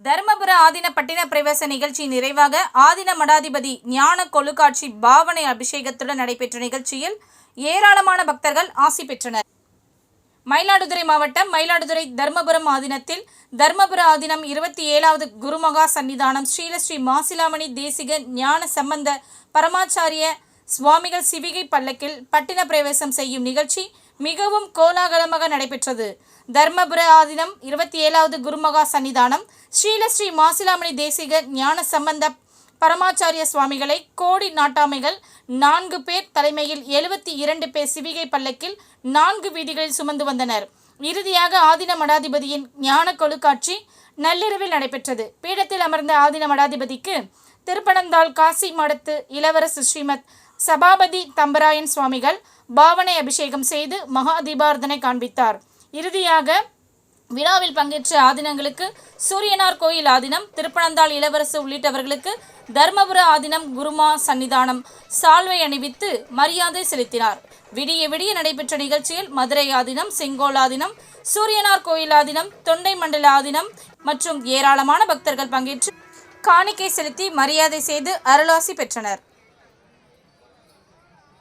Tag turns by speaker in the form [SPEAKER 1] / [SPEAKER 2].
[SPEAKER 1] தர்மபுர ஆதீன பட்டின பிரவேச நிகழ்ச்சி நிறைவாக ஆதீன மடாதிபதி ஞான கொழுக்காட்சி பாவனை அபிஷேகத்துடன் நடைபெற்ற நிகழ்ச்சியில் ஏராளமான பக்தர்கள் ஆசி பெற்றனர். மயிலாடுதுறை மாவட்டம் மயிலாடுதுறை தர்மபுரம் ஆதீனத்தில் தர்மபுர ஆதீனம் 27வது குருமகா சன்னிதானம் ஸ்ரீ மாசிலாமணி தேசிக ஞான சம்பந்த பரமாச்சாரிய சுவாமிகள் சிவிகை பல்லக்கில் பட்டின பிரவேசம் செய்யும் நிகழ்ச்சி மிகவும் கோலாகலமாக நடைபெற்றது. தர்மபுர ஆதீனம் 27வது குருமகா சன்னிதானம் ஸ்ரீ மாசிலாமணி தேசிக ஞான சம்பந்த பரமாச்சாரிய சுவாமிகளை கோடி நாட்டாமைகள் 4 பேர் தலைமையில் 72 பேர் சிவிகை பல்லக்கில் 4 வீதிகளில் சுமந்து வந்தனர். இறுதியாக ஆதீன மடாதிபதியின் ஞான கொழுக்காட்சி நள்ளிரவில் நடைபெற்றது. பீடத்தில் அமர்ந்த ஆதீன மடாதிபதிக்கு திருப்பனந்தாள் காசி மடத்து இளவரசு ஸ்ரீமத் சபாபதி தம்பராயன் சுவாமிகள் பாவனை அபிஷேகம் செய்து மகா தீபார்த்தனை காண்பித்தார். இறுதியாக விழாவில் பங்கேற்ற ஆதீனங்களுக்கு சூரியனார் கோயில் ஆதீனம், திருப்பனந்தாள் இளவரசு உள்ளிட்டவர்களுக்கு தர்மபுர ஆதீனம் குருமா சன்னிதானம் சால்வை அணிவித்து மரியாதை செலுத்தினார். விடிய நடைபெற்ற நிகழ்ச்சியில் மதுரை ஆதீனம், செங்கோல் ஆதீனம், சூரியனார் கோயில் ஆதீனம், தொண்டை மண்டல ஆதீனம் மற்றும் ஏராளமான பக்தர்கள் பங்கேற்று காணிக்கை செலுத்தி மரியாதை செய்து அருளாசி பெற்றனர்.